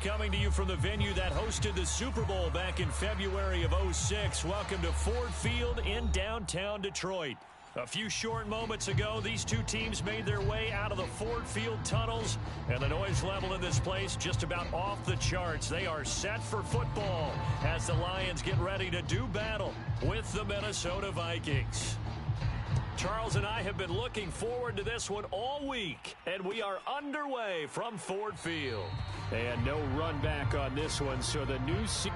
Coming to you from the venue that hosted the Super Bowl back in February of '06. Welcome to Ford Field in downtown Detroit. A few short moments ago, these two teams made their way out of the Ford Field tunnels, and the noise level in this place just about off the charts. They are set for football as the Lions get ready to do battle with the Minnesota Vikings. Charles and I have been looking forward to this one all week, and we are underway from Ford Field. And no run back on this one, so the new season.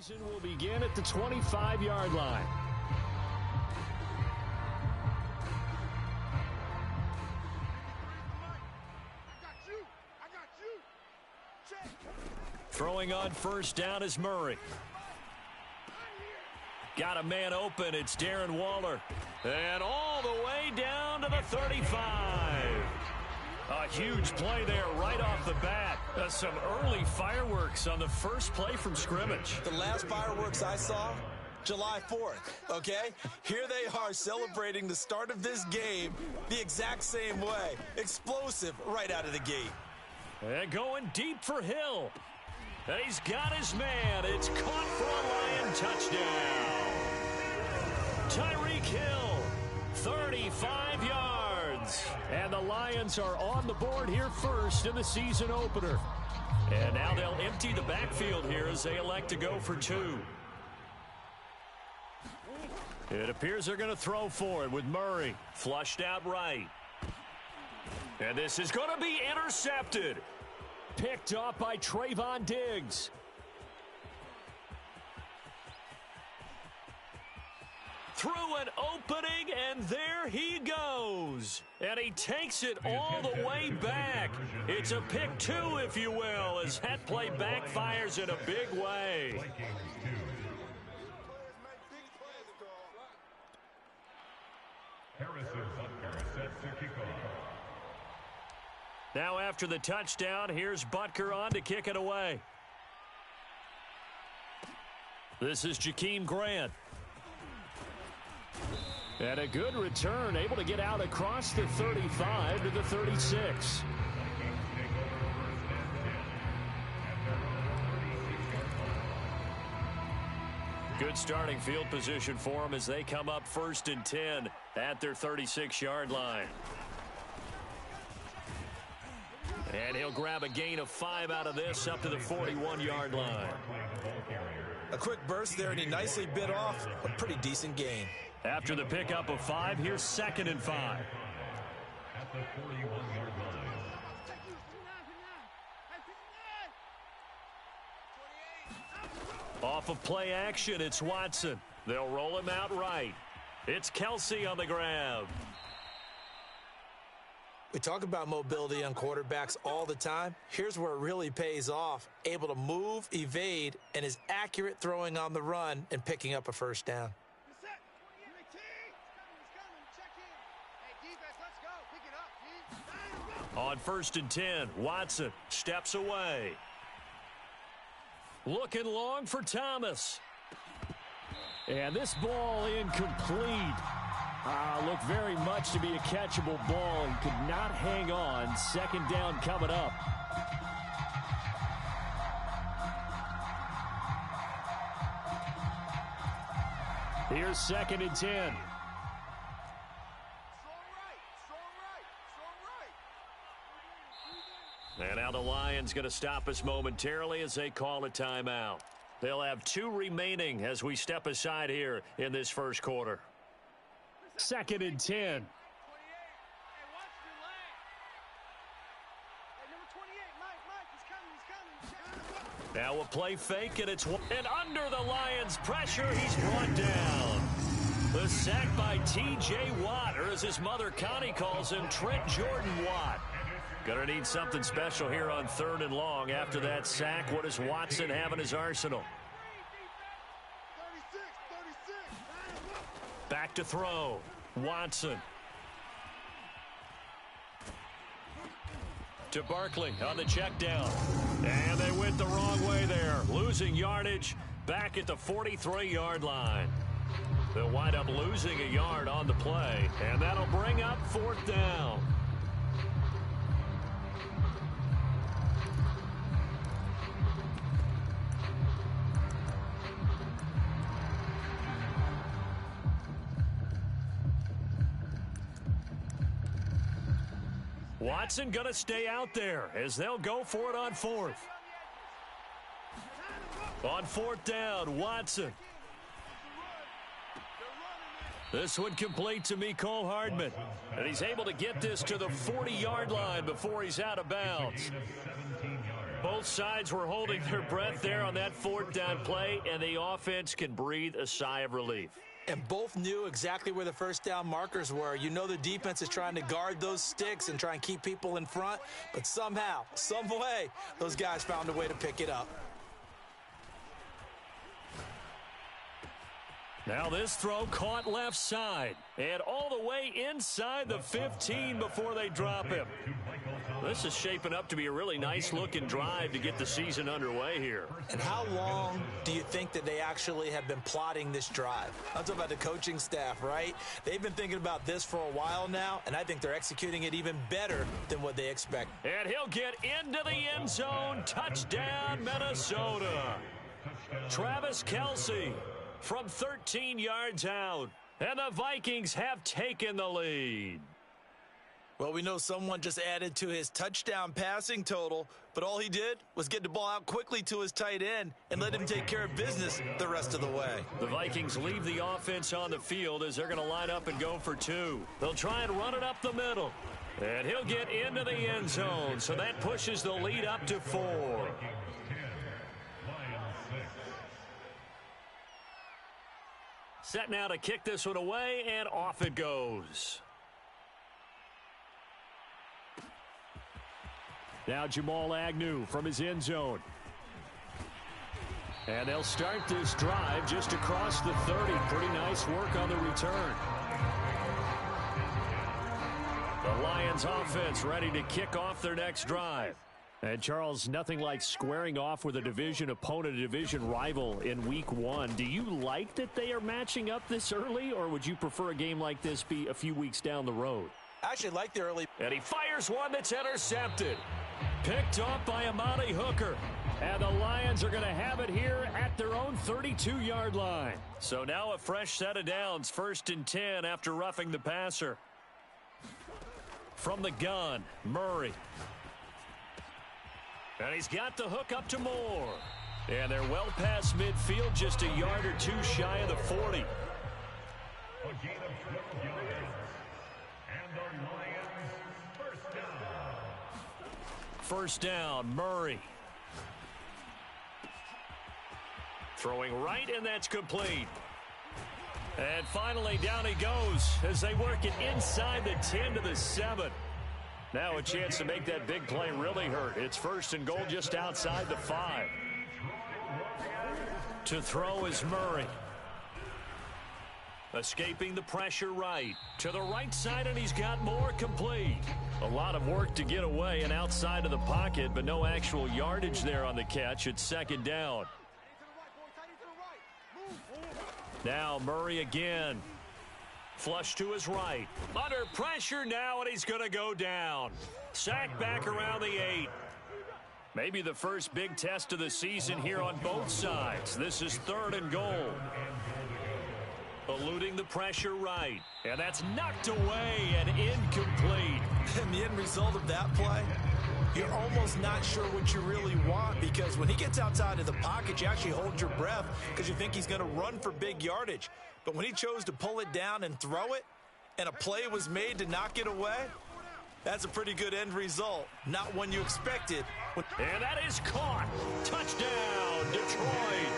Season will begin at the 25-yard line. Throwing on first down is Murray. Got a man open. It's Darren Waller. And all the way down to the 35. A huge play there right off the bat. Some early fireworks on the first play from scrimmage. The last fireworks I saw, July 4th, okay? Here they are celebrating the start of this game the exact same way. Explosive right out of the gate. And going deep for Hill. And he's got his man. It's caught for a Lion touchdown. Tyreek Hill, 35 yards. And the Lions are on the board here first in the season opener. And now they'll empty the backfield here as they elect to go for two. It appears they're going to throw for it with Murray flushed out right. And this is going to be intercepted. Picked up by Trayvon Diggs. Through an opening, and there he goes. And he takes it all the way back. It's a pick two, if you will, as that play backfires in a big way. Now after the touchdown, here's Butker on to kick it away. This is Jakeem Grant. And a good return, able to get out across the 35 to the 36. Good starting field position for them as they come up 1st and 10 at their 36-yard line. And he'll grab a gain of 5 out of this up to the 41-yard line. A quick burst there, and he nicely bit off a pretty decent gain. After the pickup of 5, here's 2nd and 5. At the 41-yard line. Off of play action, it's Watson. They'll roll him out right. It's Kelsey on the grab. We talk about mobility on quarterbacks all the time. Here's where it really pays off. Able to move, evade, and is accurate throwing on the run and picking up a first down. On 1st and 10, Watson steps away. Looking long for Thomas. And this ball incomplete. Looked very much to be a catchable ball. He could not hang on. 2nd down coming up. Here's 2nd and 10. And now the Lions going to stop us momentarily as they call a timeout. They'll have 2 remaining as we step aside here in this first quarter. 2nd and 10. Now a play fake, and it's and under the Lions' pressure, he's brought down. The sack by T.J. Watt, or as his mother Connie calls him, Trent Jordan Watt. Gonna need something special here on 3rd and long. After that sack, what does Watson have in his arsenal? Back to throw. Watson. To Barkley on the check down. And they went the wrong way there. Losing yardage back at the 43-yard line. They'll wind up losing a yard on the play. And that'll bring up 4th down. Watson going to stay out there as they'll go for it on 4th. On 4th down, Watson. This one complete to Mecole Hardman. And he's able to get this to the 40-yard line before he's out of bounds. Both sides were holding their breath there on that 4th down play, and the offense can breathe a sigh of relief. And both knew exactly where the first down markers were. You know the defense is trying to guard those sticks and try and keep people in front. But somehow, some way, those guys found a way to pick it up. Now this throw caught left side. And all the way inside the 15 before they drop him. This is shaping up to be a really nice-looking drive to get the season underway here. And how long do you think that they actually have been plotting this drive? I'm talking about the coaching staff, right? They've been thinking about this for a while now, and I think they're executing it even better than what they expect. And he'll get into the end zone. Touchdown, Minnesota. Travis Kelce from 13 yards out. And the Vikings have taken the lead. Well, we know someone just added to his touchdown passing total, but all he did was get the ball out quickly to his tight end and let him take care of business the rest of the way. The Vikings leave the offense on the field as they're going to line up and go for 2. They'll try and run it up the middle. And he'll get into the end zone, so that pushes the lead up to 4. Set now to kick this one away, and off it goes. Now Jamal Agnew from his end zone. And they'll start this drive just across the 30. Pretty nice work on the return. The Lions offense ready to kick off their next drive. And Charles, nothing like squaring off with a division opponent, a division rival in week 1. Do you like that they are matching up this early, or would you prefer a game like this be a few weeks down the road? I actually like the early. And he fires one that's intercepted. Picked off by Amani Hooker. And the Lions are going to have it here at their own 32-yard line. So now a fresh set of downs, 1st and 10 after roughing the passer. From the gun, Murray. And he's got the hook up to Moore. And they're well past midfield, just a yard or 2 shy of the 40. First down, Murray. Throwing right, and that's complete. And finally, down he goes as they work it inside the 10 to the 7. Now a chance to make that big play really hurt. It's 1st and goal just outside the 5. To throw is Murray. Escaping the pressure right. To the right side, and he's got more complete. A lot of work to get away and outside of the pocket, but no actual yardage there on the catch. It's 2nd down. Now Murray again. Flush to his right. Under pressure now, and he's going to go down. Sacked back around the 8. Maybe the first big test of the season here on both sides. This is 3rd and goal. Eluding the pressure right. And that's knocked away and incomplete. And the end result of that play, you're almost not sure what you really want, because when he gets outside of the pocket, you actually hold your breath because you think he's going to run for big yardage. But when he chose to pull it down and throw it, and a play was made to knock it away, that's a pretty good end result. Not one you expected. And that is caught. Touchdown, Detroit.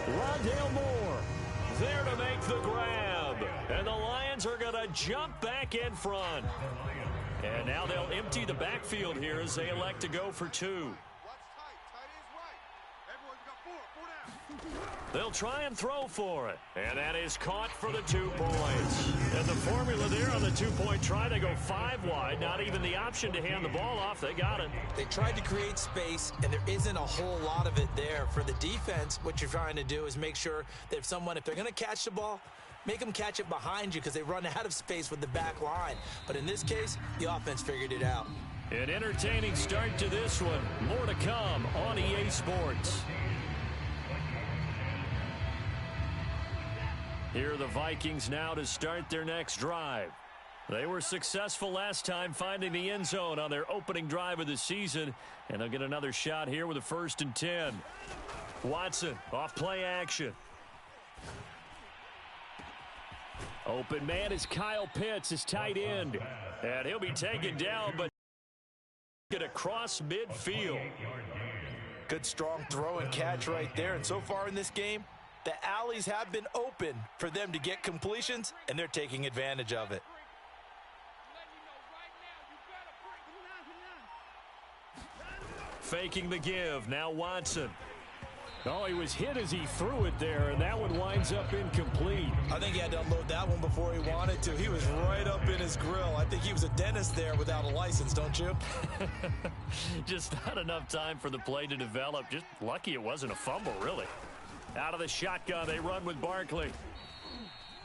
Rondale Moore there to make the grab. And the Lions are going to jump back in front. And now they'll empty the backfield here as they elect to go for 2. They'll try and throw for it. And that is caught for the 2 points. And the formula there on the 2-point try, they go 5 wide. Not even the option to hand the ball off. They got it. They tried to create space, and there isn't a whole lot of it there. For the defense, what you're trying to do is make sure that if they're going to catch the ball, make them catch it behind you because they run out of space with the back line. But in this case, the offense figured it out. An entertaining start to this one. More to come on EA Sports. Here are the Vikings now to start their next drive. They were successful last time finding the end zone on their opening drive of the season, and they'll get another shot here with a 1st and 10. Watson off play action. Open man is Kyle Pitts, his tight end. And he'll be taken down, but get across midfield. Good strong throw and catch right there. And so far in this game, the alleys have been open for them to get completions, and they're taking advantage of it. Faking the give. Now Watson. Oh, he was hit as he threw it there, and that one winds up incomplete. I think he had to unload that one before he wanted to. He was right up in his grill. I think he was a dentist there without a license, don't you? Just not enough time for the play to develop. Just lucky it wasn't a fumble, really. Out of the shotgun, they run with Barkley.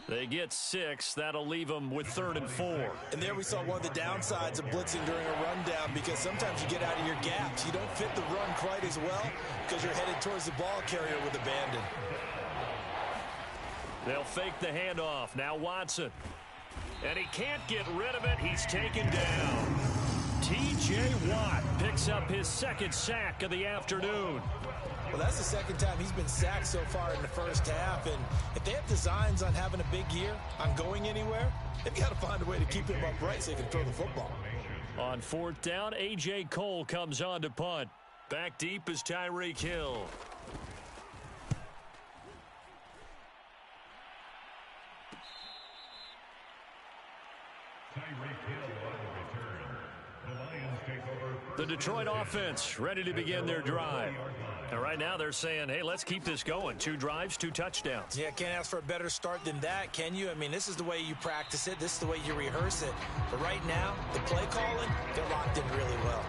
They get 6. That'll leave them with 3rd and 4. And there we saw one of the downsides of blitzing during a rundown, because sometimes you get out of your gaps. You don't fit the run quite as well because you're headed towards the ball carrier with abandon. They'll fake the handoff. Now Watson. And he can't get rid of it. He's taken down. T.J. Watt picks up his 2nd sack of the afternoon. Well, that's the 2nd time he's been sacked so far in the first half. And if they have designs on having a big year, on going anywhere, they've got to find a way to keep him upright so they can throw the football. On 4th down, A.J. Cole comes on to punt. Back deep is Tyreek Hill. The Detroit offense ready to begin their drive. And right now they're saying, hey, let's keep this going. 2 drives, 2 touchdowns. Yeah, can't ask for a better start than that, can you? I mean, this is the way you practice it. This is the way you rehearse it. But right now, the play calling, they're locked in really well.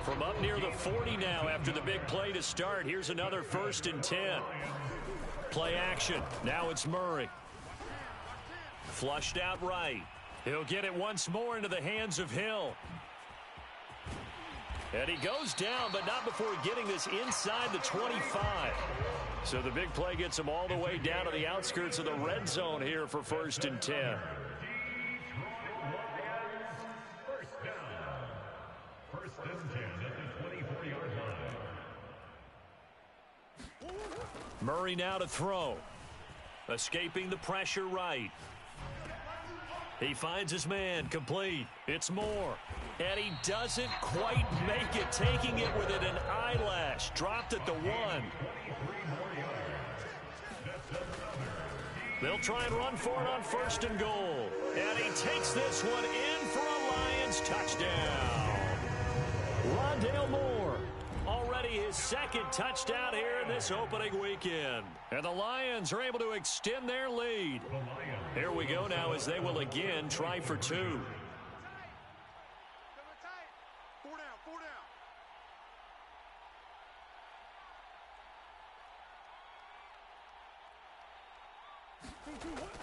From up near the 40 now after the big play to start, here's another 1st and 10. Play action. Now it's Murray. Flushed out right. He'll get it once more into the hands of Hill. And he goes down, but not before getting this inside the 25. So the big play gets him all the way down to the outskirts of the red zone here for 1st and 10. First and 10 at the 24-yard line. Murray now to throw. Escaping the pressure right. He finds his man, complete. It's Moore. And he doesn't quite make it, taking it within an eyelash. Dropped at the 1. They'll try and run for it on 1st and goal. And he takes this one in for a Lions touchdown. Rondale Moore, already his 2nd touchdown here in this opening weekend. And the Lions are able to extend their lead. Here we go now as they will again try for 2.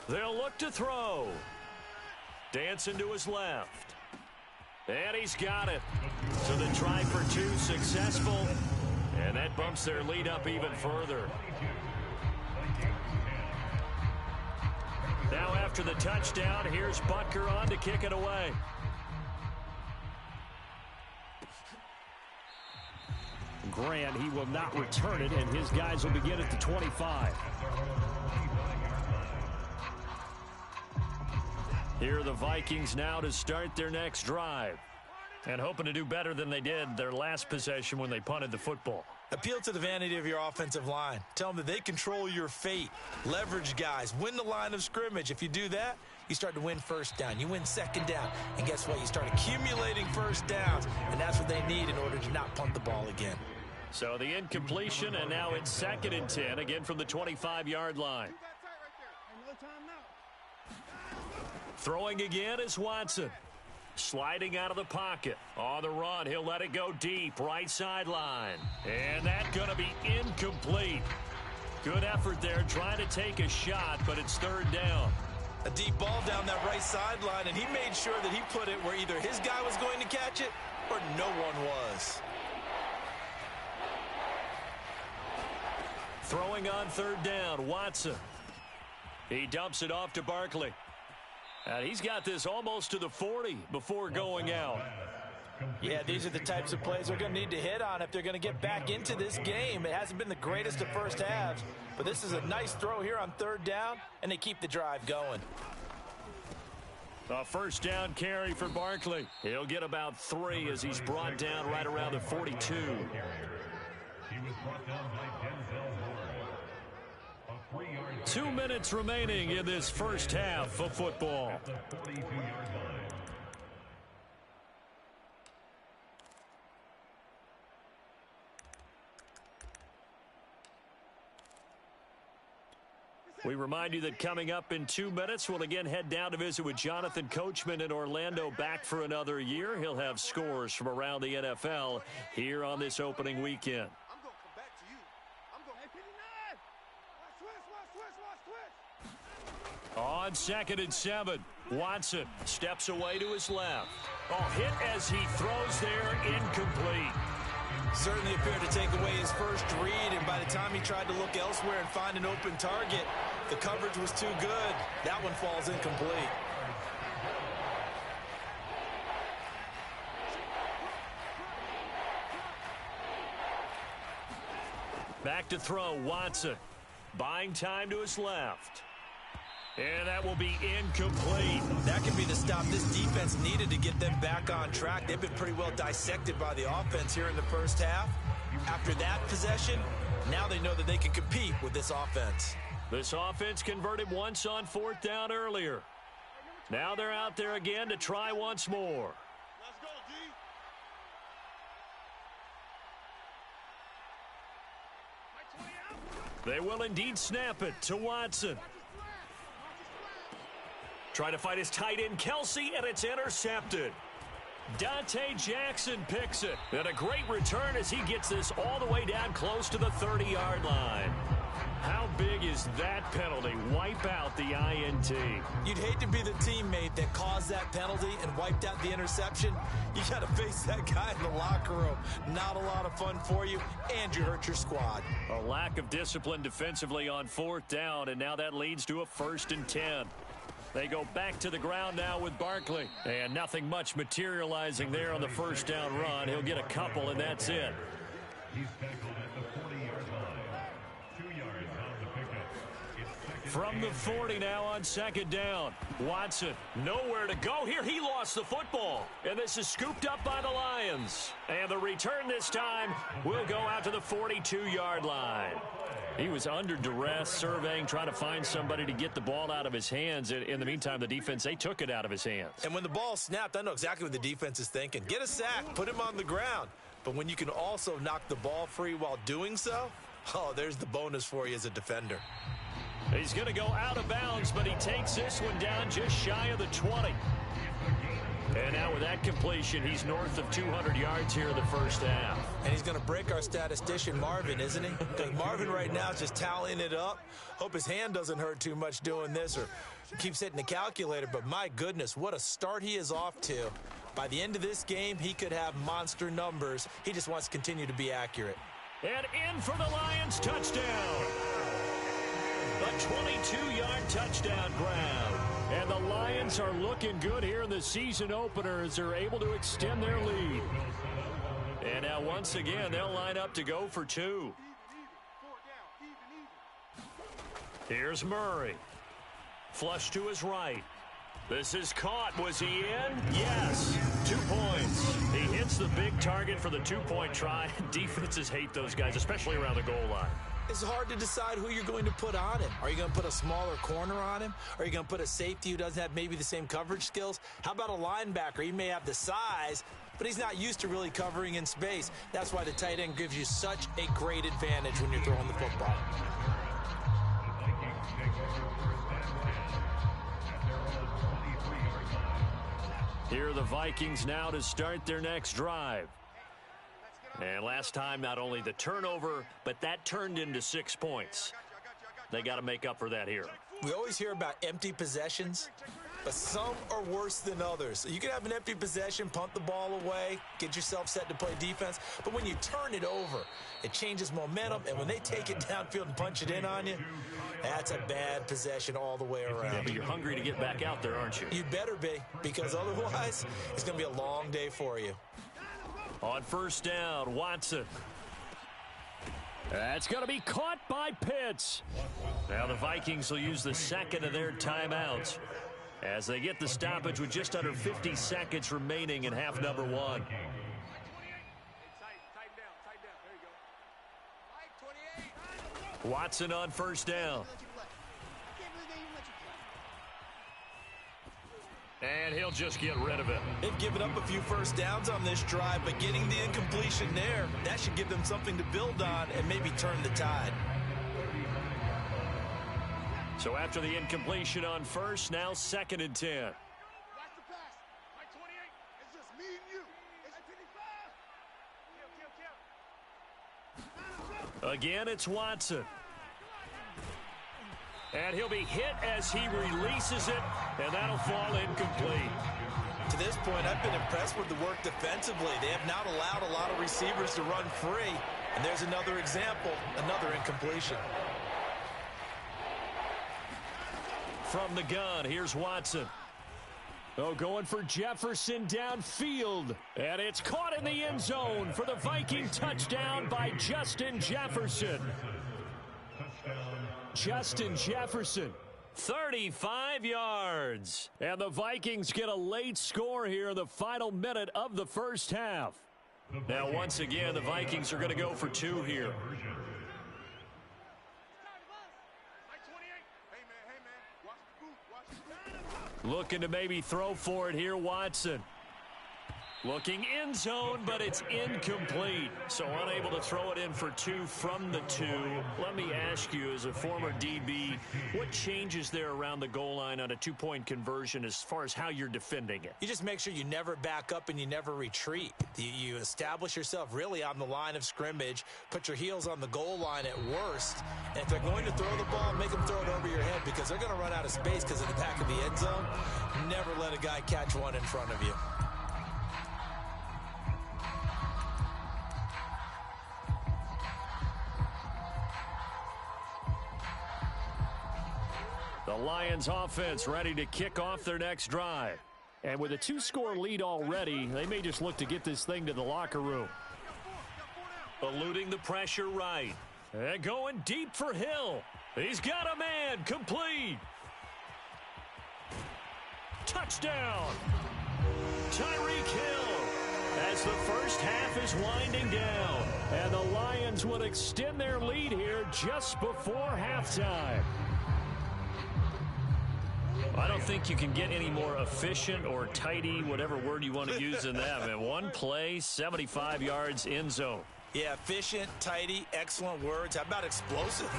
They'll look to throw. Dancing to his left. And he's got it. So the try for 2 successful. And that bumps their lead up even further. Now after the touchdown, here's Butker on to kick it away. Grant, he will not return it, and his guys will begin at the 25. Here are the Vikings now to start their next drive. And hoping to do better than they did their last possession when they punted the football. Appeal to the vanity of your offensive line. Tell them that they control your fate. Leverage guys. Win the line of scrimmage. If you do that, you start to win 1st down. You win 2nd down. And guess what? You start accumulating 1st downs. And that's what they need in order to not punt the ball again. So the incompletion, and now it's 2nd and 10, again from the 25-yard line. Throwing again is Watson. Sliding out of the pocket. On the run, he'll let it go deep, right sideline. And that's going to be incomplete. Good effort there, trying to take a shot, but it's 3rd down. A deep ball down that right sideline, and he made sure that he put it where either his guy was going to catch it or no one was. Throwing on 3rd down, Watson. He dumps it off to Barkley. And he's got this almost to the 40 before going out. Yeah, these are the types of plays they're going to need to hit on if they're going to get back into this game. It hasn't been the greatest of first halves, but this is a nice throw here on 3rd down, and they keep the drive going. A 1st down carry for Barkley. He'll get about 3 as he's brought down right around the 42. He was brought down by Denzel Ward. A 3-yard 2 minutes remaining in this first half of football. at the 42-yard line. We remind you that coming up in 2 minutes, we'll again head down to visit with Jonathan Coachman in Orlando, back for another year. He'll have scores from around the NFL here on this opening weekend. I'm going to come back to you. I'm going to 59. On 2nd and 7, Watson steps away to his left. Oh, hit as he throws there, incomplete. Certainly appeared to take away his first read, and by the time he tried to look elsewhere and find an open target, the coverage was too good. That one falls incomplete. Back to throw, Watson. Buying time to his left. And that will be incomplete. That could be the stop this defense needed to get them back on track. They've been pretty well dissected by the offense here in the first half. After that possession, now they know that they can compete with this offense. This offense converted once on 4th down earlier. Now they're out there again to try once more. Let's go, D. They will indeed snap it to Watson. Trying to fight his tight end, Kelsey, and it's intercepted. Dante Jackson picks it. And a great return as he gets this all the way down close to the 30-yard line. How big is that penalty? Wipe out the INT. You'd hate to be the teammate that caused that penalty and wiped out the interception. You got to face that guy in the locker room. Not a lot of fun for you, and you hurt your squad. A lack of discipline defensively on 4th down, and now that leads to a 1st and 10. They go back to the ground now with Barkley. And nothing much materializing there on the 1st down run. He'll get a couple, and that's it. He's tackled at the 40-yard line. 2 yards on the pickup. It's 2nd From the 40 now on 2nd down. Watson, nowhere to go here. He lost the football. And this is scooped up by the Lions. And the return this time will go out to the 42-yard line. He was under duress, surveying, trying to find somebody to get the ball out of his hands. In the meantime, the defense, they took it out of his hands. And when the ball snapped, I know exactly what the defense is thinking. Get a sack, put him on the ground. But when you can also knock the ball free while doing so, oh, there's the bonus for you as a defender. He's going to go out of bounds, but he takes this one down just shy of the 20. And now with that completion, he's north of 200 yards here in the first half. And he's going to break our statistician, Marvin, isn't he? Because Marvin right now is just tallying it up. Hope his hand doesn't hurt too much doing this or keeps hitting the calculator. But my goodness, what a start he is off to. By the end of this game, he could have monster numbers. He just wants to continue to be accurate. And in for the Lions, touchdown. A 22-yard touchdown grab. And the Lions are looking good here in the season opener as they're able to extend their lead. And now once again, they'll line up to go for 2. Here's Murray. Flush to his right. This is caught. Was he in? Yes. 2 points. He hits the big target for the 2-point try. Defenses hate those guys, especially around the goal line. It's hard to decide who you're going to put on him. Are you going to put a smaller corner on him? Are you going to put a safety who doesn't have maybe the same coverage skills? How about a linebacker? He may have the size, but he's not used to really covering in space. That's why the tight end gives you such a great advantage when you're throwing the football. Here are the Vikings now to start their next drive. And last time, not only the turnover, but that turned into 6 points. They got to make up for that here. We always hear about empty possessions, but some are worse than others. You can have an empty possession, punt the ball away, get yourself set to play defense, but when you turn it over, it changes momentum, and when they take it downfield and punch it in on you, that's a bad possession all the way around. Yeah, but you're hungry to get back out there, aren't you? You better be, because otherwise, it's going to be a long day for you. On first down, Watson. That's going to be caught by Pitts. Now the Vikings will use the second of their timeouts as they get the stoppage with just under 50 seconds remaining in half number one. Watson on first down. And he'll just get rid of it. They've given up a few first downs on this drive, but getting the incompletion there, that should give them something to build on and maybe turn the tide. So after the incompletion on first, now 2nd and 10. Watch the pass. Mike 28. It's just me and you. It's 55. Again, it's Watson. And he'll be hit as he releases it, and that'll fall incomplete. To this point, I've been impressed with the work defensively. They have not allowed a lot of receivers to run free. And there's another example, another incompletion. From the gun, here's Watson. Oh, going for Jefferson downfield. And it's caught in the end zone for the Viking touchdown by Justin Jefferson. Justin Jefferson, 35 yards. And the Vikings get a late score here in the final minute of the first half. Now, once again, the Vikings are going to go for 2 here. Looking to maybe throw for it here, Watson. Looking end zone, but it's incomplete. So unable to throw it in for 2 from the 2. Let me ask you, as a former DB, what changes there around the goal line on a 2-point conversion as far as how you're defending it? You just make sure you never back up and you never retreat. You establish yourself really on the line of scrimmage, put your heels on the goal line at worst, and if they're going to throw the ball, make them throw it over your head because they're going to run out of space because of the back of the end zone. Never let a guy catch one in front of you. The Lions offense ready to kick off their next drive. And with a 2-score lead already, they may just look to get this thing to the locker room. Eluding the pressure right. And going deep for Hill. He's got a man. Complete. Touchdown. Tyreek Hill. As the first half is winding down. And the Lions will extend their lead here just before halftime. I don't think you can get any more efficient or tidy, whatever word you want to use in that. Man, one play, 75 yards, end zone. Yeah, efficient, tidy, excellent words. How about explosive?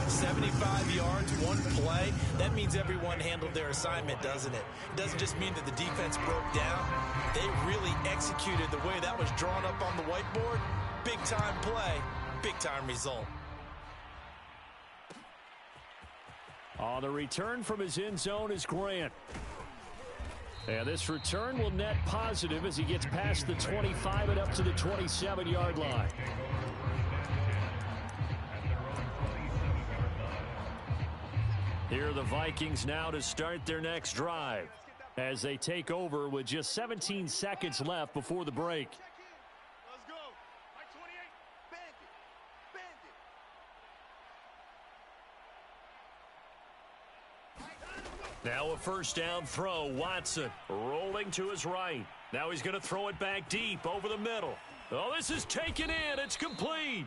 75 yards, one play. That means everyone handled their assignment, doesn't it? It doesn't just mean that the defense broke down. They really executed the way that was drawn up on the whiteboard. Big-time play, big-time result. On the return from his end zone is Grant. And this return will net positive as he gets past the 25 and up to the 27-yard line. Here are the Vikings now to start their next drive as they take over with just 17 seconds left before the break. Let's go. Mike 28. Bandit. Now a first down throw. Watson rolling to his right. Now he's going to throw it back deep over the middle. Oh, this is taken in. It's complete.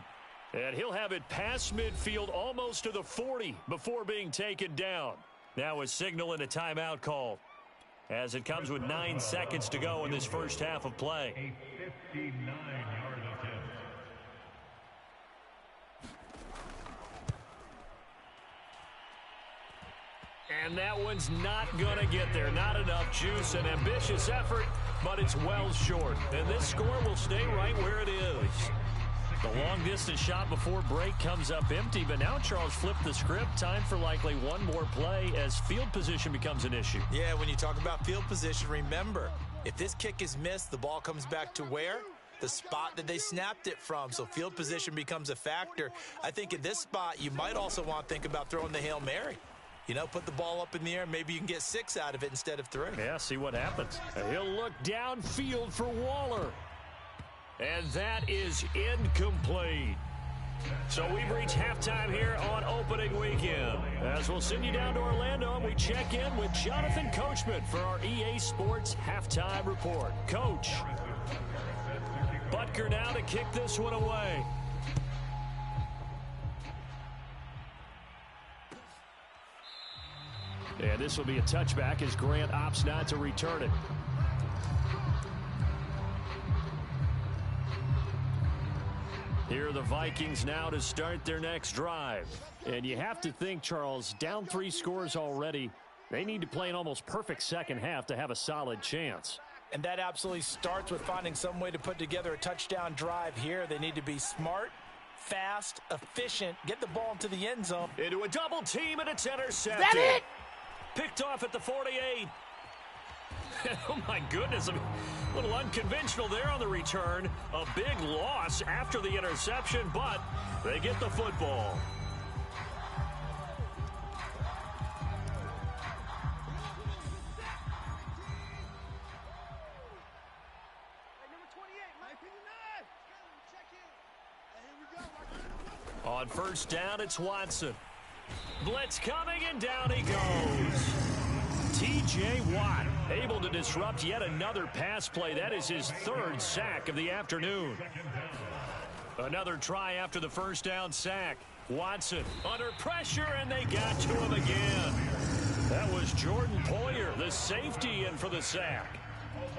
And he'll have it past midfield almost to the 40 before being taken down. Now a signal and a timeout call as it comes with 9 seconds to go in this first half of play. A 59-yard attempt. And that one's not going to get there. Not enough juice. An ambitious effort, but it's well short. And this score will stay right where it is. The long-distance shot before break comes up empty, but now Charles flipped the script. Time for likely one more play as field position becomes an issue. Yeah, when you talk about field position, remember, if this kick is missed, the ball comes back to where? The spot that they snapped it from. So field position becomes a factor. I think in this spot, you might also want to think about throwing the Hail Mary. You know, put the ball up in the air. Maybe you can get 6 out of it instead of 3. Yeah, see what happens. He'll look downfield for Waller. And that is incomplete. So we've reached halftime here on opening weekend. As we'll send you down to Orlando, and we check in with Jonathan Coachman for our EA Sports Halftime Report. Coach, Butker now to kick this one away. And this will be a touchback as Grant opts not to return it. Here are the Vikings now to start their next drive. And you have to think, Charles, down 3 scores already. They need to play an almost perfect second half to have a solid chance. And that absolutely starts with finding some way to put together a touchdown drive here. They need to be smart, fast, efficient, get the ball into the end zone. Into a double team, and it's intercepted. Is that it? Picked off at the 48. Oh, my goodness. A little unconventional there on the return. A big loss after the interception, but they get the football. On first down, it's Watson. Blitz coming, and down he goes. T.J. Watt able to disrupt yet another pass play. That is his 3rd sack of the afternoon. Another try after the first down sack. Watson under pressure, and they got to him again. That was Jordan Poyer, the safety, in for the sack.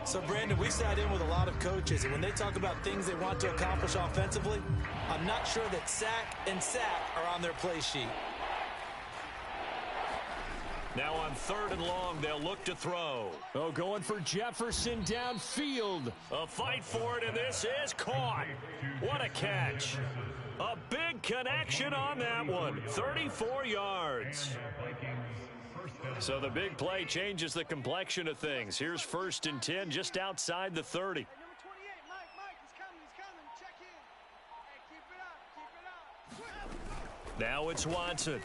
So, Brandon, we sat in with a lot of coaches, and when they talk about things they want to accomplish offensively, I'm not sure that sack and sack are on their play sheet. Now on 3rd and long, they'll look to throw. Oh, going for Jefferson downfield. A fight for it, and this is caught. What a catch. A big connection on that one. 34 yards. So the big play changes the complexion of things. Here's 1st and 10 just outside the 30. Now it's Watson.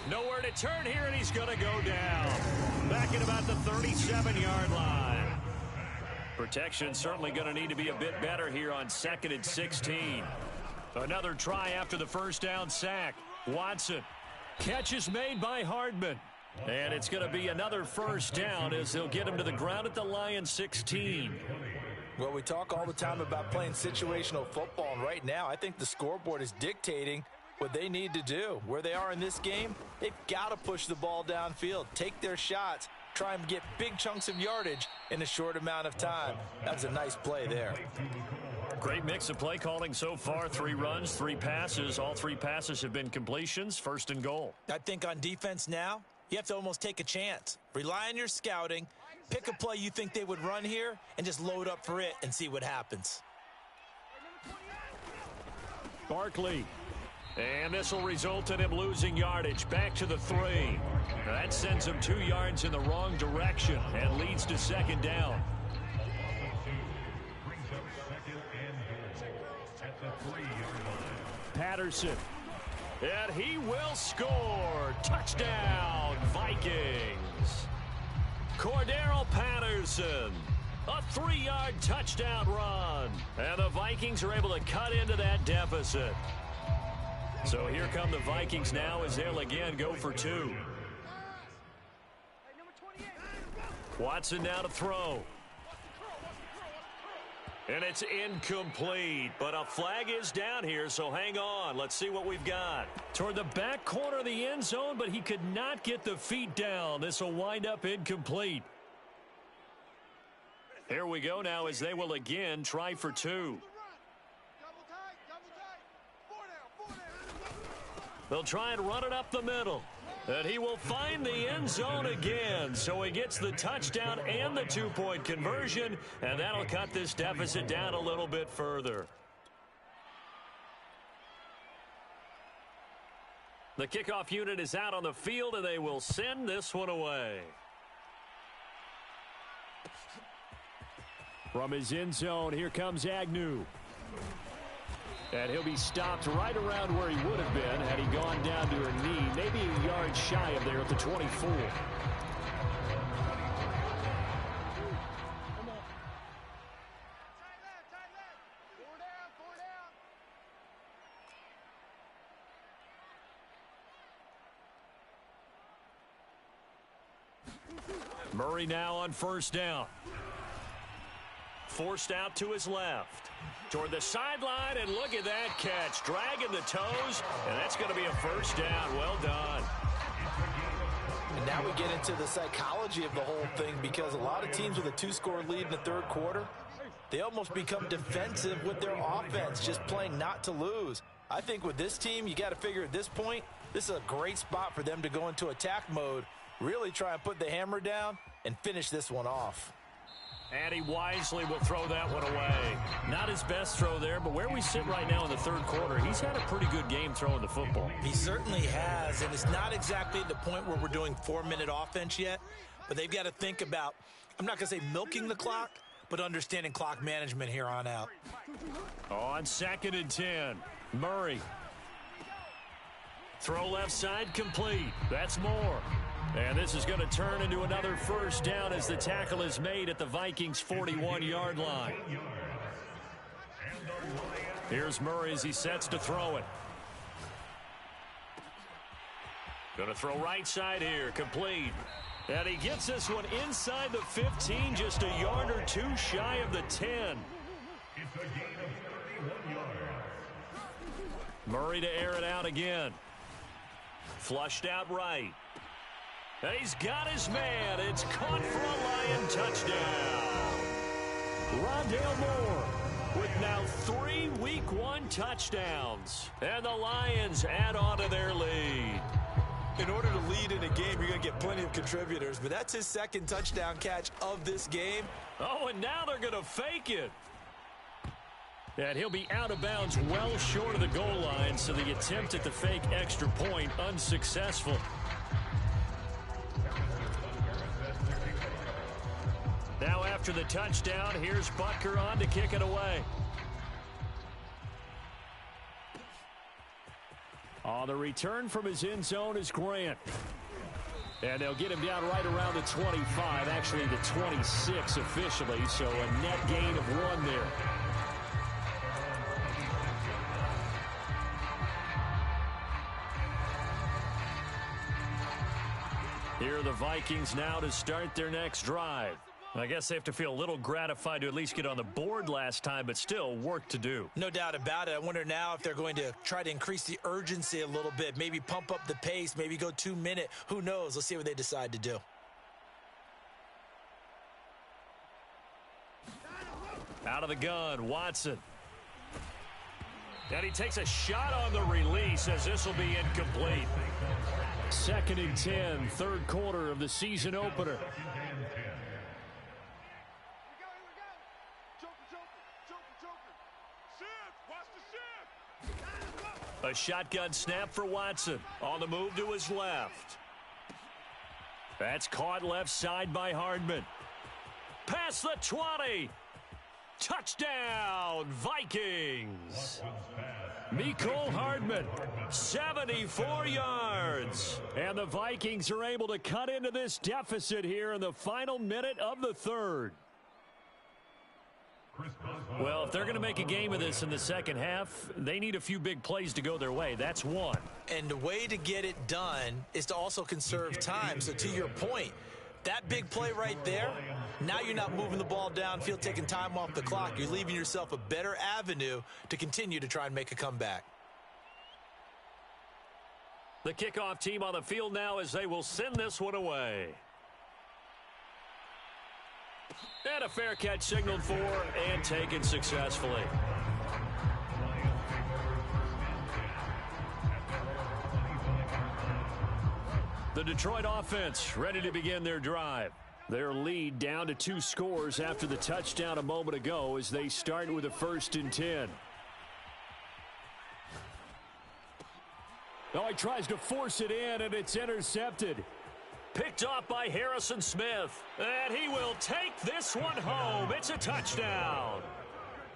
Nowhere to turn here, and he's going to go down. Back at about the 37-yard line. Protection certainly going to need to be a bit better here on 2nd and 16. Another try after the first down sack. Watson. Catch is made by Hardman. And it's going to be another first down as they'll get him to the ground at the Lions 16. Well, we talk all the time about playing situational football, and right now I think the scoreboard is dictating what they need to do. Where they are in this game, they've got to push the ball downfield, take their shots, try and get big chunks of yardage in a short amount of time. That was a nice play there. Great mix of play calling so far. 3 runs, 3 passes. All 3 passes have been completions. 1st and goal. I think on defense now, you have to almost take a chance. Rely on your scouting. Pick a play you think they would run here and just load up for it and see what happens. Barkley. And this will result in him losing yardage. Back to the 3. That sends him 2 yards in the wrong direction and leads to 2nd down. Patterson. And he will score. Touchdown, Vikings. Cordero Patterson. A 3-yard touchdown run. And the Vikings are able to cut into that deficit. So here come the Vikings now as they'll again go for 2. Watson now to throw. And it's incomplete, but a flag is down here, so hang on. Let's see what we've got. Toward the back corner of the end zone, but he could not get the feet down. This will wind up incomplete. Here we go now as they will again try for two. They'll try and run it up the middle. And he will find the end zone again. So he gets the touchdown and the two-point conversion. And that'll cut this deficit down a little bit further. The kickoff unit is out on the field, and they will send this one away. From his end zone, here comes Agnew. And he'll be stopped right around where he would have been had he gone down to her knee, maybe a yard shy of there at the 24. Murray now on first down. Forced out to his left. Toward the sideline, and look at that catch. Dragging the toes, and that's going to be a first down. Well done. And now we get into the psychology of the whole thing, because a lot of teams with a two-score lead in the third quarter, they almost become defensive with their offense, just playing not to lose. I think with this team, you got to figure at this point, this is a great spot for them to go into attack mode, really try and put the hammer down and finish this one off. And he wisely will throw that one away. Not his best throw there, but where we sit right now in the third quarter, he's had a pretty good game throwing the football. He certainly has, and it's not exactly the point where we're doing 4-minute offense yet, but they've got to think about, I'm not going to say milking the clock, but understanding clock management here on out. On 2nd and 10, Murray. Throw left side complete. That's more. And this is going to turn into another first down as the tackle is made at the Vikings' 41-yard line. Here's Murray as he sets to throw it. Going to throw right side here, complete. And he gets this one inside the 15, just a yard or two shy of the 10. It's a gain of 31 yards. Murray to air it out again. Flushed out right. And he's got his man. It's caught for a Lion touchdown. Rondale Moore with now 3 Week 1 touchdowns. And the Lions add on to their lead. In order to lead in a game, you're going to get plenty of contributors, but that's his second touchdown catch of this game. Oh, and now they're going to fake it. And he'll be out of bounds well short of the goal line, so the attempt at the fake extra point unsuccessful. Now after the touchdown, here's Butker on to kick it away. On the return from his end zone is Grant. And they'll get him down right around the 25, actually the 26 officially, so a net gain of 1 there. Here are the Vikings now to start their next drive. I guess they have to feel a little gratified to at least get on the board last time, but still work to do. No doubt about it. I wonder now if they're going to try to increase the urgency a little bit, maybe pump up the pace, maybe go 2-minute. Who knows? Let's see what they decide to do. Out of the gun, Watson. And he takes a shot on the release as this will be incomplete. 2nd and 10, third quarter of the season opener. A shotgun snap for Watson. On the move to his left. That's caught left side by Hardman. Past the 20. Touchdown, Vikings. Mecole Hardman, 74 yards. And the Vikings are able to cut into this deficit here in the final minute of the third. Well, if they're going to make a game of this in the second half, they need a few big plays to go their way. That's one. And the way to get it done is to also conserve time. So to your point, That big play right there, now you're not moving the ball downfield, taking time off the clock. You're leaving yourself a better avenue to continue to try and make a comeback. The kickoff team on the field now as they will send this one away. And a fair catch signaled for and taken successfully. The Detroit offense ready to begin their drive. Their lead down to 2 scores after the touchdown a moment ago as they start with a 1st and 10. Oh, he tries to force it in, and it's intercepted. Picked off by Harrison Smith. And he will take this one home. It's a touchdown.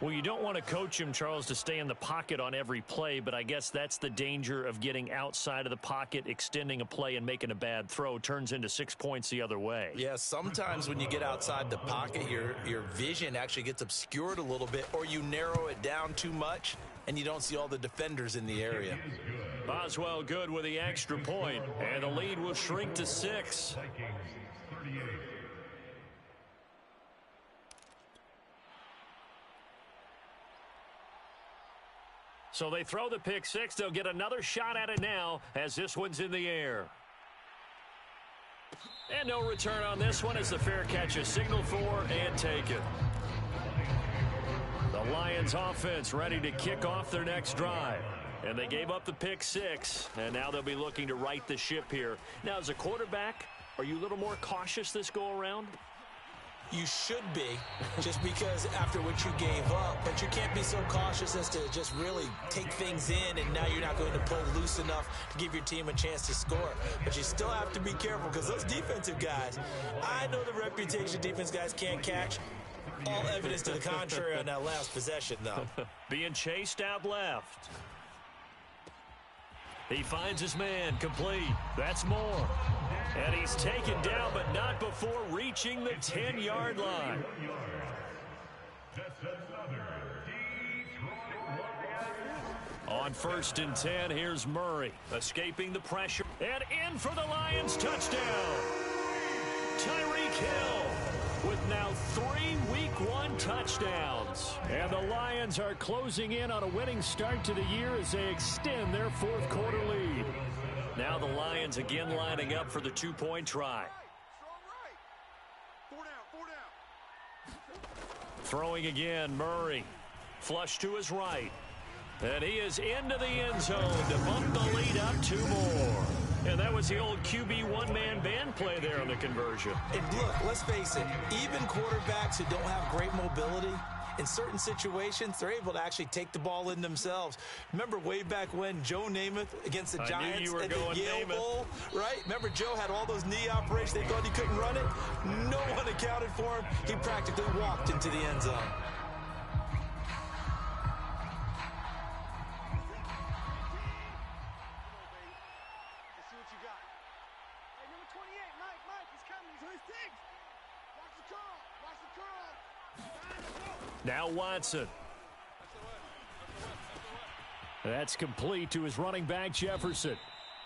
Well, you don't want to coach him, Charles, to stay in the pocket on every play, but I guess that's the danger of getting outside of the pocket, extending a play, and making a bad throw. Turns into 6 points the other way. Yeah, sometimes when you get outside the pocket, your vision actually gets obscured a little bit, or you narrow it down too much, and you don't see all the defenders in the area. Boswell good with the extra point, and the lead will shrink to 6. So they throw the pick 6. They'll get another shot at it now as this one's in the air. And no return on this one as the fair catch is signaled for and taken. The Lions offense ready to kick off their next drive. And they gave up the pick 6, and now they'll be looking to right the ship here. Now, as a quarterback, are you a little more cautious this go-around? You should be, just because after what you gave up, but you can't be so cautious as to just really take things in, and now you're not going to play loose enough to give your team a chance to score. But you still have to be careful because those defensive guys, I know the reputation defense guys can't catch. All evidence to the contrary on that last possession, though. Being chased out left. He finds his man complete. That's more. And he's taken down, but not before reaching the 10-yard line. On 1st and 10, here's Murray, escaping the pressure. And in for the Lions touchdown. Tyreek Hill with now 3 Week 1 touchdowns. And the Lions are closing in on a winning start to the year as they extend their 4th quarter lead. Now the Lions again lining up for the 2-point try. Throwing again, Murray. Flush to his right. And he is into the end zone to bump the lead up 2 more. And that was the old QB one-man band play there on the conversion. And look, let's face it, even quarterbacks who don't have great mobility, in certain situations, they're able to actually take the ball in themselves. Remember way back when Joe Namath against the Giants at the Yale Bowl, right? Remember Joe had all those knee operations. They thought he couldn't run it. No one accounted for him. He practically walked into the end zone. Now Watson. That's complete to his running back, Jefferson.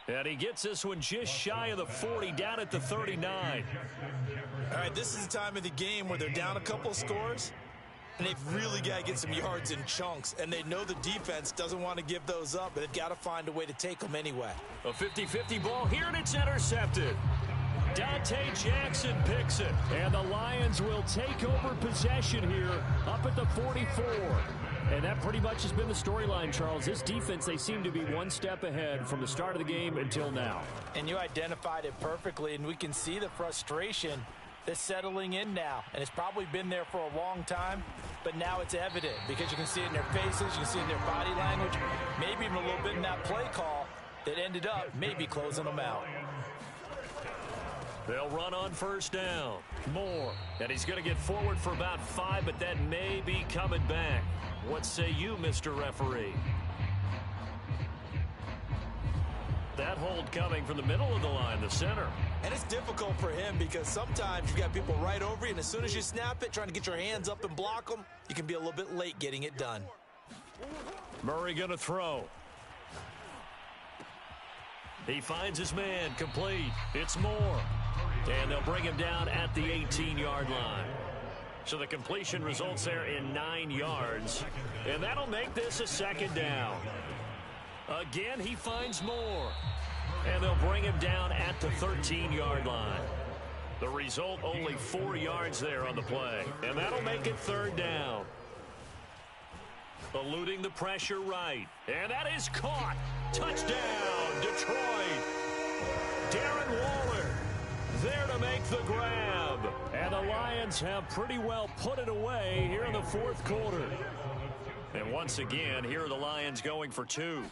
And he gets this one just shy of the 40, down at the 39. All right, this is the time of the game where they're down a couple of scores, and they've really got to get some yards in chunks, and they know the defense doesn't want to give those up, but they've got to find a way to take them anyway. A 50-50 ball here, and it's intercepted. Dante Jackson picks it, and the Lions will take over possession here up at the 44. And that pretty much has been the storyline, Charles. This defense, they seem to be one step ahead from the start of the game until now. And you identified it perfectly, and we can see the frustration that's settling in now. And it's probably been there for a long time, but now it's evident because you can see it in their faces, you can see it in their body language, maybe even a little bit in that play call that ended up maybe closing them out. They'll run on first down. Moore. And he's going to get forward for about 5, but that may be coming back. What say you, Mr. Referee? That hold coming from the middle of the line, the center. And it's difficult for him because sometimes you've got people right over you, and as soon as you snap it, trying to get your hands up and block them, you can be a little bit late getting it done. Murray going to throw. He finds his man, complete. It's Moore. And they'll bring him down at the 18-yard line. So the completion results there in 9 yards. And that'll make this a second down. Again, he finds Moore. And they'll bring him down at the 13-yard line. The result, only 4 yards there on the play. And that'll make it third down. Eluding the pressure right. And that is caught. Touchdown, Detroit. Darren Waller there to make the grab. And the Lions have pretty well put it away here in the fourth quarter. And once again, here are the Lions going for 2.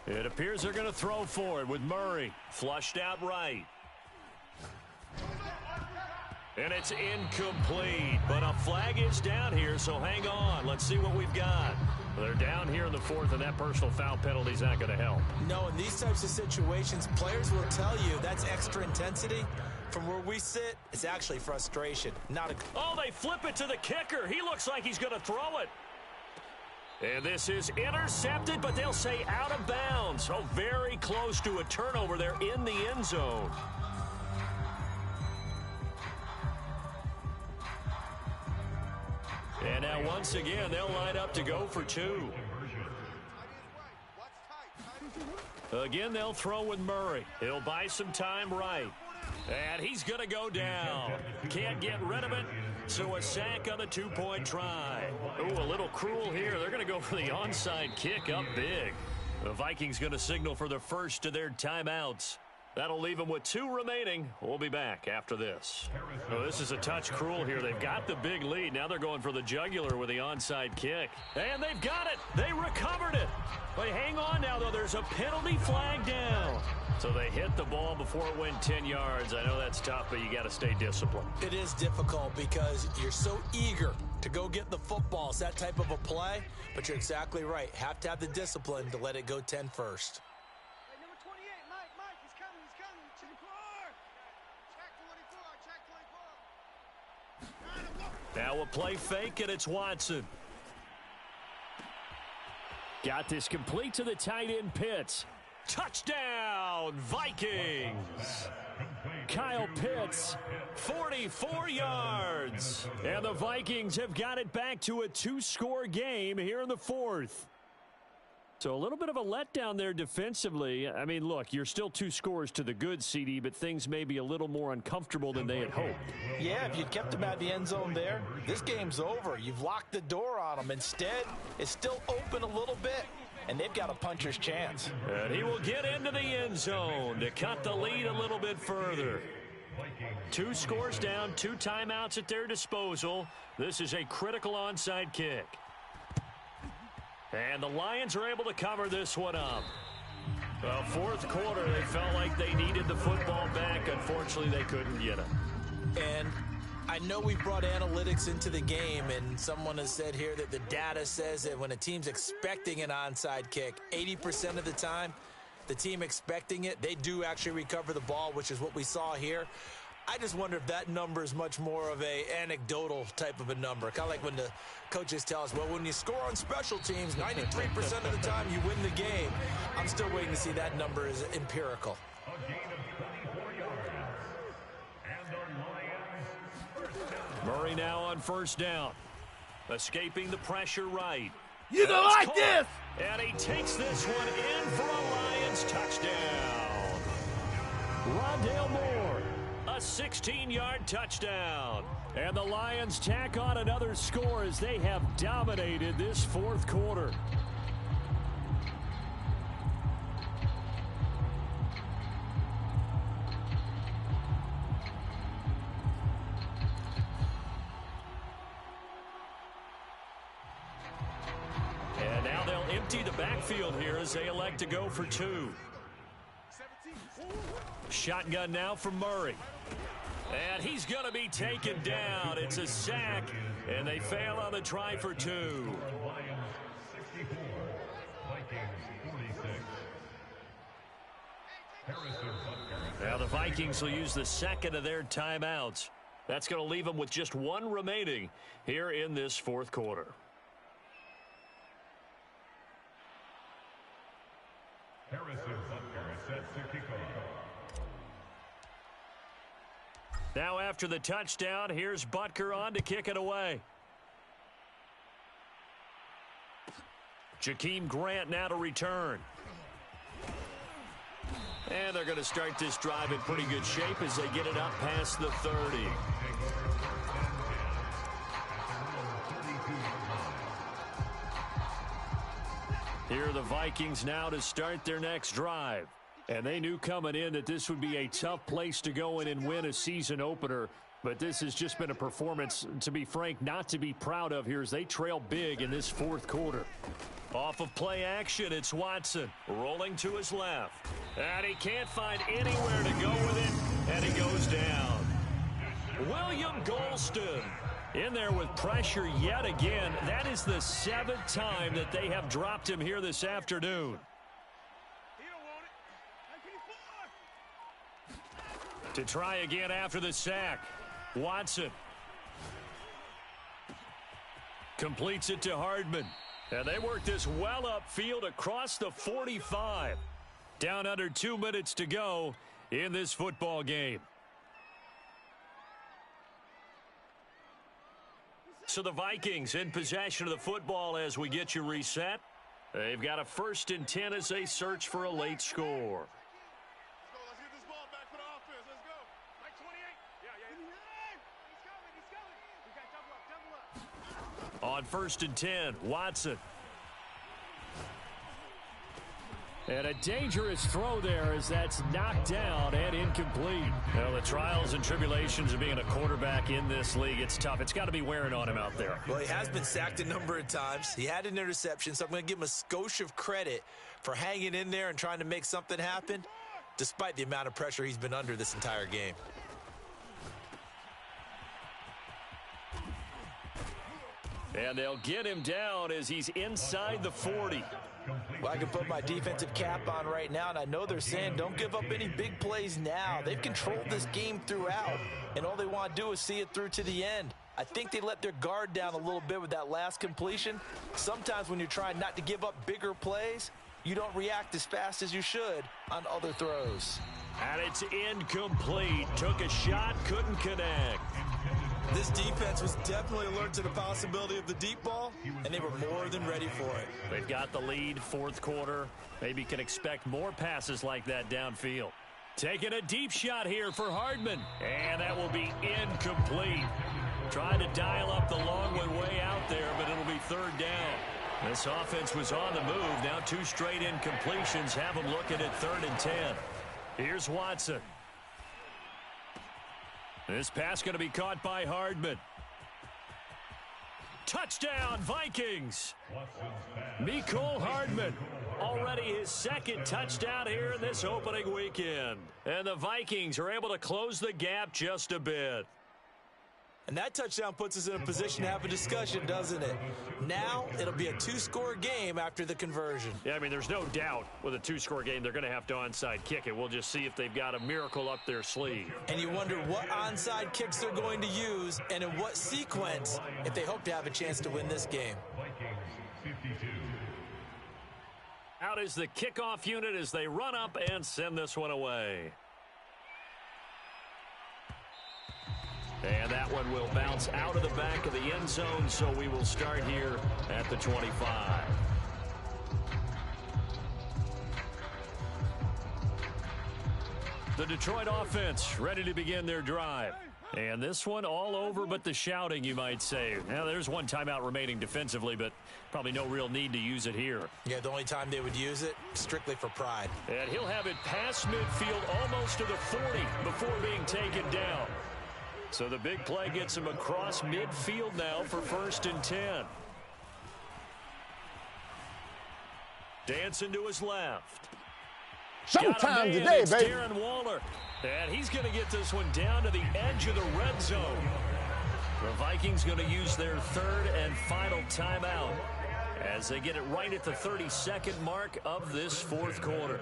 It appears they're going to throw for it with Murray. Flushed out right. And it's incomplete, but a flag is down here, so hang on. Let's see what we've got. They're down here in the fourth, and that personal foul penalty is not going to help. No, in these types of situations, players will tell you that's extra intensity. From where we sit, it's actually frustration. Oh, they flip it to the kicker. He looks like he's going to throw it. And this is intercepted, but they'll say out of bounds. So very close to a turnover there in the end zone. And now once again, they'll line up to go for 2. Again, they'll throw with Murray. He'll buy some time right. And he's going to go down. Can't get rid of it. So a sack on the 2-point try. Ooh, a little cruel here. They're going to go for the onside kick up big. The Vikings going to signal for the first of their timeouts. That'll leave them with 2 remaining. We'll be back after this. Oh, this is a touch cruel here. They've got the big lead. Now they're going for the jugular with the onside kick. And they've got it. They recovered it. But hang on now, though. There's a penalty flag down. So they hit the ball before it went 10 yards. I know that's tough, but you got to stay disciplined. It is difficult because you're so eager to go get the football. It's that type of a play. But you're exactly right. Have to have the discipline to let it go 10 first. Now a play fake, and it's Watson. Got this complete to the tight end Pitts. Touchdown, Vikings. Kyle Pitts, 44 yards. And the Vikings have got it back to a 2-score game here in the fourth. So a little bit of a letdown there defensively. I mean, look, you're still 2 scores to the good, CD, but things may be a little more uncomfortable than they had hoped. Yeah, if you'd kept them out of the end zone there, this game's over. You've locked the door on them. Instead, it's still open a little bit, and they've got a puncher's chance. And he will get into the end zone to cut the lead a little bit further. 2 scores down, 2 timeouts at their disposal. This is a critical onside kick. And the Lions are able to cover this one up. Well, fourth quarter, they felt like they needed the football back. Unfortunately, they couldn't get it. And I know we brought analytics into the game, and someone has said here that the data says that when a team's expecting an onside kick, 80% of the time, the team expecting it, they do actually recover the ball, which is what we saw here. I just wonder if that number is much more of a anecdotal type of a number. Kind of like when the coaches tell us, well, when you score on special teams, 93% of the time you win the game. I'm still waiting to see that number is empirical. A gain of 24 yards. And our Lions first down. Murray now on first down. Escaping the pressure right. You don't like this! And he takes this one in for a Lions touchdown. Rondale Moore. A 16-yard touchdown. And the Lions tack on another score as they have dominated this fourth quarter. And now they'll empty the backfield here as they elect to go for 2. Shotgun now from Murray. And he's going to be taken down. It's a sack, and they fail on the try for 2. Lions 64, Vikings 46. Now the Vikings will use the second of their timeouts. That's going to leave them with just 1 remaining here in this fourth quarter. Harrison Butker sets Now after the touchdown, here's Butker on to kick it away. Jakeem Grant now to return. And they're going to start this drive in pretty good shape as they get it up past the 30. Here are the Vikings now to start their next drive. And they knew coming in that this would be a tough place to go in and win a season opener. But this has just been a performance, to be frank, not to be proud of here as they trail big in this fourth quarter. Off of play action, it's Watson rolling to his left. And he can't find anywhere to go with it, and he goes down. William Golston in there with pressure yet again. That is the 7th time that they have dropped him here this afternoon. To try again after the sack. Watson completes it to Hardman. And they work this well upfield across the 45. Down under 2 minutes to go in this football game. So the Vikings in possession of the football as we get you reset. They've got a 1st and 10 as they search for a late score. On 1st and 10, Watson. And a dangerous throw there as that's knocked down and incomplete. Well, the trials and tribulations of being a quarterback in this league, it's tough. It's got to be wearing on him out there. Well, he has been sacked a number of times. He had an interception, so I'm going to give him a skosh of credit for hanging in there and trying to make something happen, despite the amount of pressure he's been under this entire game. And they'll get him down as he's inside the 40. Well, I can put my defensive cap on right now, and I know they're saying don't give up any big plays now. They've controlled this game throughout, and all they want to do is see it through to the end. I think they let their guard down a little bit with that last completion. Sometimes when you're trying not to give up bigger plays, you don't react as fast as you should on other throws. And it's incomplete. Took a shot, couldn't connect. This defense was definitely alert to the possibility of the deep ball, and they were more than ready for it. They've got the lead, fourth quarter. Maybe can expect more passes like that downfield. Taking a deep shot here for Hardman, and that will be incomplete. Trying to dial up the long one way out there, but it'll be 3rd down. This offense was on the move. Now 2 straight incompletions have them looking at 3rd and 10. Here's Watson. This pass going to be caught by Hardman. Touchdown, Vikings. Mecole Hardman. Already his 2nd touchdown here in this opening weekend. And the Vikings are able to close the gap just a bit. And that touchdown puts us in a position to have a discussion, doesn't it? Now it'll be a 2-score game after the conversion. Yeah, I mean, there's no doubt with a 2-score game they're going to have to onside kick it. We'll just see if they've got a miracle up their sleeve. And you wonder what onside kicks they're going to use and in what sequence if they hope to have a chance to win this game. Out is the kickoff unit as they run up and send this one away. And that one will bounce out of the back of the end zone, so we will start here at the 25. The Detroit offense ready to begin their drive. And this one all over but the shouting, you might say. Now, there's one timeout remaining defensively, but probably no real need to use it here. Yeah, the only time they would use it, strictly for pride. And he'll have it past midfield almost to the 40 before being taken down. So the big play gets him across midfield now for 1st and 10. Dancing to his left. Showtime today, it's baby. Darren Waller. And he's going to get this one down to the edge of the red zone. The Vikings going to use their 3rd and final timeout as they get it right at the 32nd mark of this 4th quarter.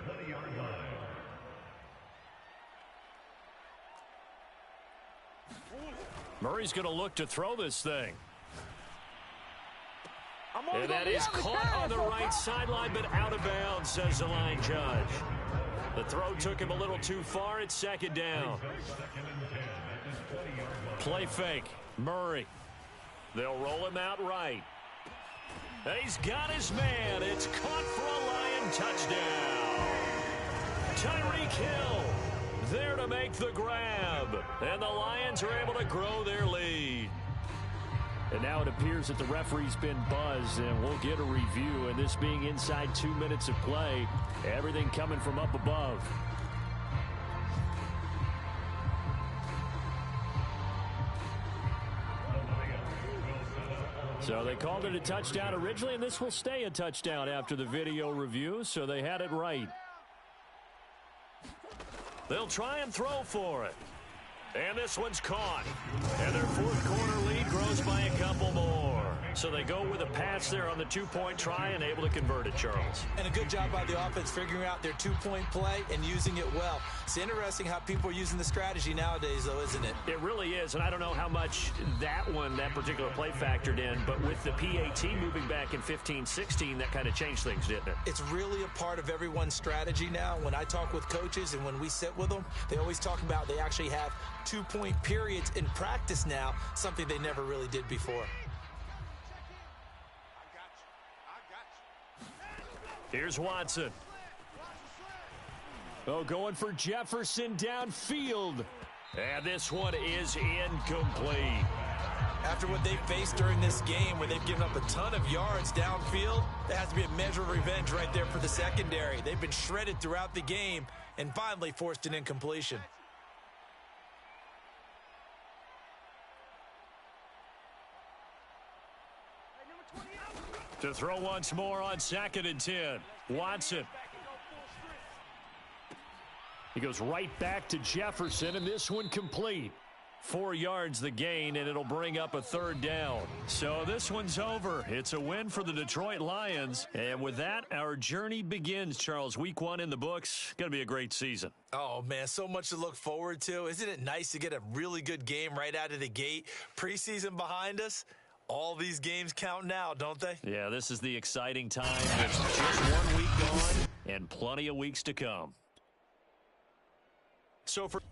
Murray's going to look to throw this thing. And that is caught on the right sideline, but out of bounds, says the line judge. The throw took him a little too far. It's second down. Play fake. Murray. They'll roll him out right. And he's got his man. It's caught for a Lion touchdown. Tyreek Hill there to make the grab. And the Lions are able to grow their lead. And now it appears that the referee's been buzzed, and we'll get a review. And this being inside 2 minutes of play, everything coming from up above. So they called it a touchdown originally, and this will stay a touchdown after the video review, so they had it right. They'll try and throw for it. And this one's caught. And their fourth quarter lead grows by a couple more. So they go with a pass there on the two-point try and able to convert it, Charles. And a good job by the offense figuring out their two-point play and using it well. It's interesting how people are using the strategy nowadays, though, isn't it? It really is, and I don't know how much that particular play factored in, but with the PAT moving back in 15-16, that kind of changed things, didn't it? It's really a part of everyone's strategy now. When I talk with coaches and when we sit with them, they always talk about they actually have two-point periods in practice now, something they never really did before. Here's Watson. Oh, going for Jefferson downfield. And this one is incomplete. After what they faced during this game, where they've given up a ton of yards downfield, there has to be a measure of revenge right there for the secondary. They've been shredded throughout the game and finally forced an incompletion. To throw once more on 2nd and 10. Watson. He goes right back to Jefferson, and this one complete. 4 yards the gain, and it'll bring up a third down. So this one's over. It's a win for the Detroit Lions. And with that, our journey begins, Charles. Week 1 in the books. Going to be a great season. Oh, man, so much to look forward to. Isn't it nice to get a really good game right out of the gate? Preseason behind us. All these games count now, don't they? Yeah, this is the exciting time. It's just 1 week gone and plenty of weeks to come. So for